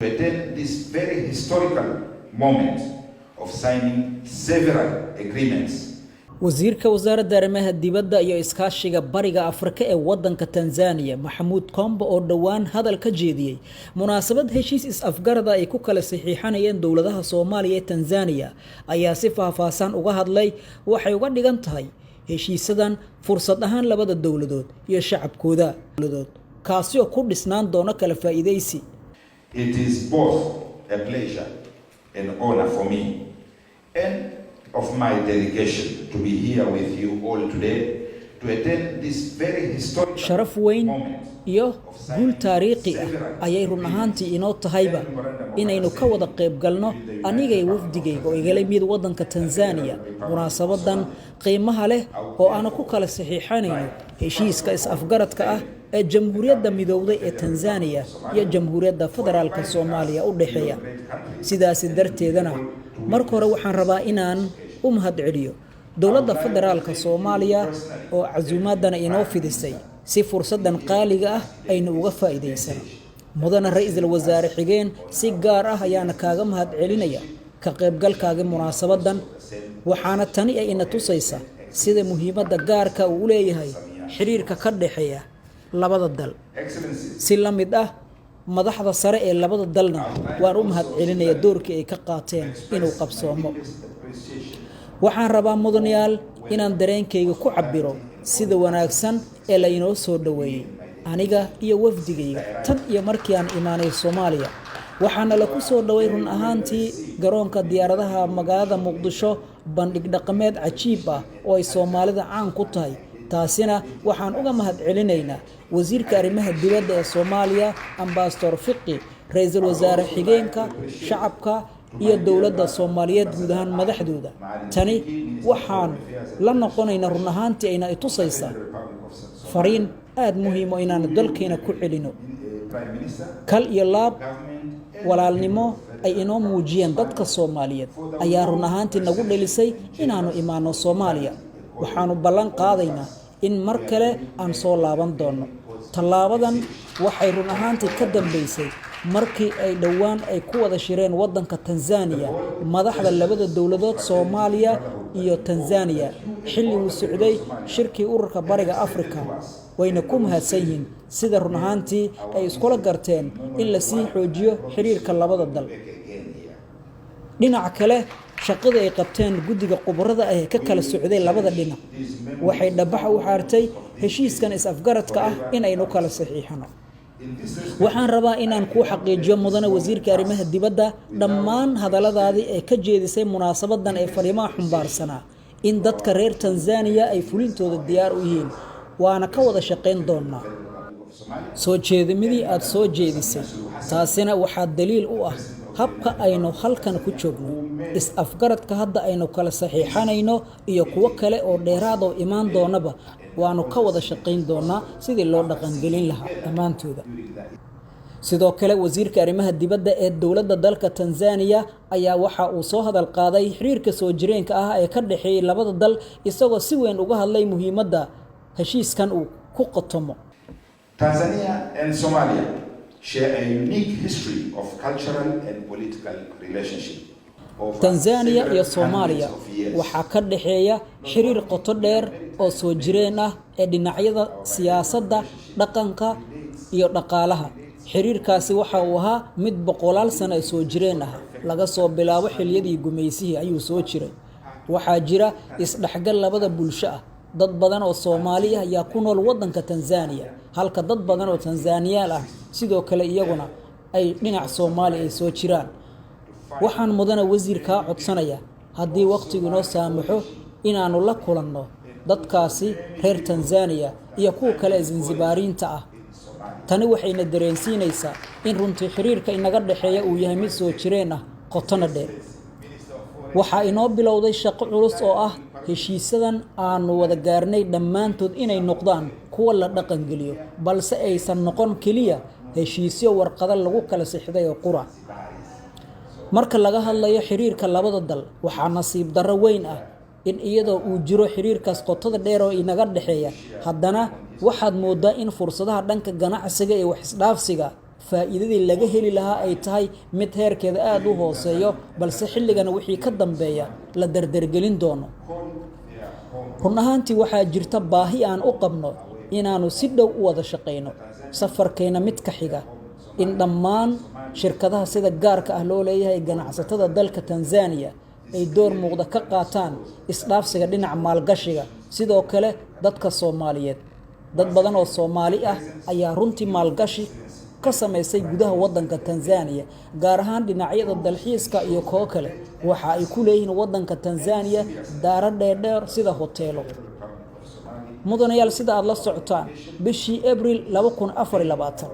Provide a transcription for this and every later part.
To attend this very historical moment of signing several agreements. wasiirka wasaaradda arrimaha dibadda iyo iskaashiga bariga Afrika ee wadanka Tanzania Maxamuud Kombo oo dhawaan hadal ka jeediyay munaasabad heshiis is-afgarada ay ku kala saxiixanayeen dawladaha Soomaaliya iyo Tanzania ayaa si faahfaahsan uga hadlay waxay uga dhigan tahay heshiisadan fursad ahaan labada dawladood iyo shacabkooda kaasi oo ku dhisnaan doona kala faa'iideysi. It is both a pleasure and honor for me and of my delegation to be here with you all today to attend this very historic sharaf weyn iyo guul taariikhi ah ayay run ahaantii inoo tahayba inaynu ka wada qayb galno aniga iyo wafdigayga oo igala mid wadanka Tanzania munaasabadan qiimaha leh oo aan ku kala saxiixanayno heshiiska is-afgaradka ah ee Jamhuuriyadda Midowday ee Tanzania iyo Jamhuuriyadda Federaalka Soomaaliya u dhaxeeya. sidaas darteedana marka hore waxaan rabaa inaan u mahadceliyo dawladda federaalka Soomaaliya oo casuumaadana inoo fidisay si fursadan qaaliga ah aynu uga faa'iideysano. mudane ra'iisul wasaare xigeen si gaar ah ayaana kaaga mahadcelinaya ka qaybgalkaaga munaasabadan waxaana tani ay ina tusaysa sida muhiimadda gaarka uu leeyahay xiriirka ka dhaxeeya labada dal. si la mid ah madaxda sare ee labada dalna waan u mahadcelinayaa doorkii ay ka qaateen inuu qabsoomo. waxaan rabaa mudanayaal inaan dareenkayga ku cabiro sida wanaagsan ee la inoo soo dhaweeyay aniga iyo wafdigayga tan iyo markii aan imaanay Soomaaliya. waxaana la ku soo dhaweey run ahaantii garoonka diyaaradaha magaalada Muqdisho bandhig dhaqameed cajiib ah oo ay Soomaalida caan ku tahay. taasina waxaan uga mahadcelinaynaa wasiirka arrimaha dibadda ee Soomaaliya Ambassador Fiqi, ra'iisul wasaare xigeenka, shacabka iyo dawladda Soomaaliyeed guud ahaan madaxdooda. tani waxaan la noqonaynaa run ahaantii ayna i tusaysaa fariin aad muhiim ah inaan dalkeena ku celino kal iyo laab walaalnimo ay inoo muujiyeen dadka Soomaaliyeed ayaa run ahaantii nagu dhalisay inaanu imaano Soomaaliya. waxaanu ballan qaadaynaa in mar kale aan soo laaban doono. talaabadan waxay run ahaantii ka dambeysay markii ay dhawaan ay ku wada shireen wadanka Tanzania madaxda labada dawladood Soomaaliya iyo Tanzania xilli uu socday shirkii ururka bariga Afrika. wayna ku mahadsan yihiin sida run ahaantii ay iskula garteen in la sii xoojiyo xiriirka labada dal. dhinaca kale shaqada ay qabteen guddiga qubarada ah ee ka kala socday labada dhinac waxay dhabax u xaartay heshiiskan is-afgaradka ah in aynu kala saxiixano. waxaan rabaa inaan ku xaqiijiyo mudane wasiirka arrimaha dibadda dhammaan hadalladaadii ee ka jeedisay munaasabadan ee fariimaha xumbaarsanaa in dadka reer Tanzania ay fulintooda diyaar u yihiin waana ka wada shaqayn doonaa. soo jeedimidii aad soo jeedisay taasina waxaa daliil u ah habka aynu halkan ku joogno. is-afgaradka hadda aynu kala saxiixanayno iyo kuwo kale oo dheeraad oo imaan doonaba waanu ka wada shaqayn doonaa sidii loo dhaqangelin lahaa dhammaantooda. sidoo kale wasiirka arrimaha dibadda ee dawladda dalka Tanzania ayaa waxa uu soo hadal qaaday xiriirka soo jireenka ah ee ka dhaxeeyay labada dal isagoo si weyn uga hadlay muhiimadda heshiiskan uu ku qotomo. Tanzania and Somalia share a unique history of cultural and political relationship. Tanzania iyo Soomaaliya waxaa ka dhaxeeya xiriir qoto dheer oo soo jireen ah ee dhinacyada siyaasadda, dhaqanka iyo dhaqaalaha. xiriirkaasi waxa uu ahaa mid boqolaal sano soo jireen ah laga soo bilaabo xilliyadii gumeysihii ayuu soo jiray. waxaa jira isdhaxgal labada bulsho ah. dad badan oo Soomaali ah ayaa ku nool wadanka Tanzania halka dad badan oo Tanzaniyaal ah sidoo kale iyaguna ay dhinac Soomaali ay soo jiraan. waxaan mudane wasiirka codsanaya haddii waqtigu noo saamaxo inaanu la kulanno dadkaasi reer Tanzania iyo kuwa kale Zanzibaariinta ah. tani waxayna dareensiinaysaa in runtii xiriirka inaga dhaxeeya uu yahay mid soo jireen ah qotona dheer. waxaa inoo bilowday shaqo culus oo ah heshiisadan aanu wada gaarnay dhammaantood inay noqdaan kuwa la dhaqan geliyo balse aysan noqon kaliya heshiisyo warqado lagu kala sixday oo qura. marka laga hadlayo xiriirka labada dal waxaa nasiib darro weyn ah in iyadoo uu jiro xiriirkaas qotada dheer oo inaga dhaxeeya haddana waxaad moodaa in fursadaha dhanka ganacsiga iyo wax isdhaafsiga faa'iidadii laga heli lahaa ay tahay mid heerkeeda aad u hooseeyo balse xilligan wixii ka dambeeya la dardargelin doono. run ahaantii waxaa jirta baahi aan u qabno inaanu si dhow u wada shaqayno safarkeena mid ka xiga in dhammaan shirkadaha sida gaarka ah loo leeyahay ganacsatada dalka Tanzania ay door muuqda ka qaataan isdhaafsiga dhinaca maalgashiga. sidoo kale dadka Soomaaliyeed dad badan oo Soomaali ah ayaa runtii maalgashi ka sameysay gudaha wadanka Tanzania gaar ahaan dhinacyada dalxiiska iyo koo kale waxa ay ku leeyihiin wadanka Tanzania daaro dheer sida hoteelo. mudanayaal sida aad la socotaan bishii April 2024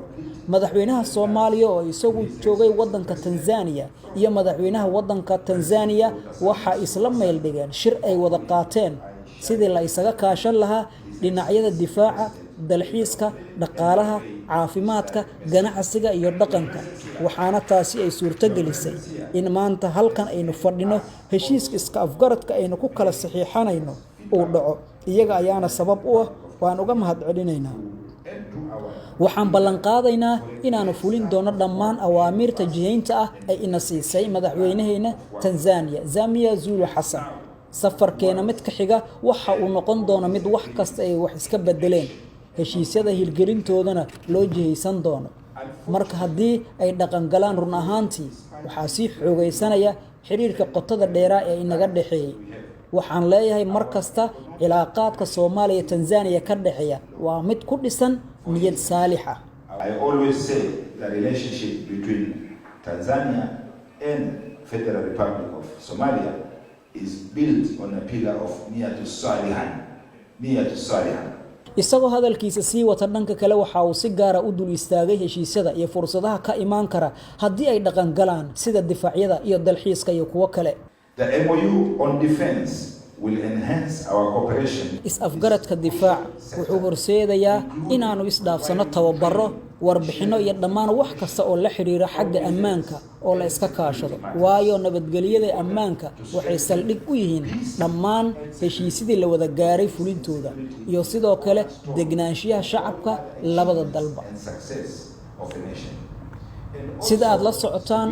madaxweynaha Soomaaliya oo isagu joogay wadanka Tanzania iyo madaxweynaha wadanka Tanzania waxa isla meel dhigeen shir ay wada qaateen sidii la isaga kaashan lahaa dhinacyada difaaca, dalxiiska, dhaqaalaha, caafimaadka, ganacsiga iyo dhaqanka. waxaana taasi ay suurto gelisay in maanta halkan aynu fadhino heshiiska iska afgaradka aynu ku kala saxiixanayno uu dhaco. iyaga ayaana sabab u ah waan uga mahadcelinaynaa. waxaan ballan qaadaynaa inaanu fulin doono dhammaan awaamirta jihaynta ah ay ina siisay madaxweynaheena Tanzania Samia Suluhu Hassan. safarkeena mid ka xiga waxa uu noqon doona mid wax kasta ay wax iska bedeleen heshiisyada hirgelintoodana loo jihaysan doono. marka haddii ay dhaqan galaan run ahaantii waxaa sii xoogaysanaya xiriirka qotada dheeraa ee inaga dhaxeeyay. waxaan leeyahay mar kasta cilaaqaadka Soomaaliya Tanzania ka dhaxeeya waa mid ku dhisan niyad saalix ah. I always say the relationship between Tanzania and Federal Republic of Somalia is built on a pillar of niyatu salihan. isagoo hadalkiisa sii wata dhanka kale waxa uu si gaar ah u dul istaagay heshiisyada iyo fursadaha ka imaan kara haddii ay dhaqan galaan sida difaacyada iyo dalxiiska iyo kuwa kale. The MOU on defense will enhance our cooperation. is-afgaradka difaac wuxuu horseedayaa inaanu isdhaafsano tababaro, warbixino iyo dhammaan wax kasta oo la xiriira xagga ammaanka oo la iska kaashado. waayo nabadgelyada ammaanka waxay saldhig u yihiin dhammaan heshiisyadii la wada gaaray fulintooda iyo sidoo kale degnaanshiyaha shacabka labada dalba. sida aad la socotaan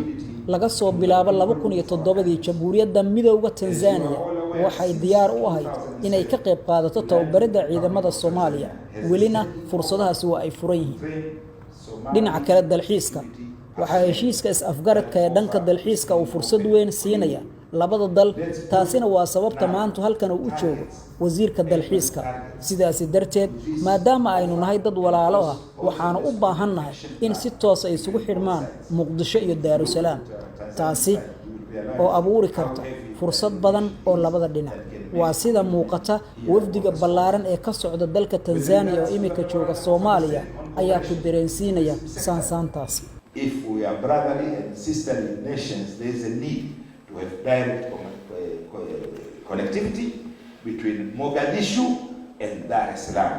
laga soo bilaabo 2007 Jamhuuriyadda Midowga Tanzania waxay diyaar u ahayd inay ka qayb qaadato tababarida ciidamada Soomaaliya welina fursadahaasi waa ay furan yihiin. dhinaca kale dalxiiska waxa heshiiska is-afgaradka ee dhanka dalxiiska uu fursad weyn siinaya labada dal. taasina waa sababta maanta halkan uu joogo wasiirka dalxiiska. sidaas darteed maadaama aynu nahay dad walaalo ah waxaanu u baahannahay in si toos ah isugu xirmaan Muqdisho iyo Daarusalaam. taasi oo abuuri karta fursad badan oo labada dhinac. waa sida muuqata wafdiga ballaaran ee ka socda dalka Tanzania oo imika jooga Soomaaliya ayaa ku dareensiinaya saansaantaas. If we are brotherly and sisterly nations, there is a need to have direct connectivity between Mogadishu and Dar es Salaam.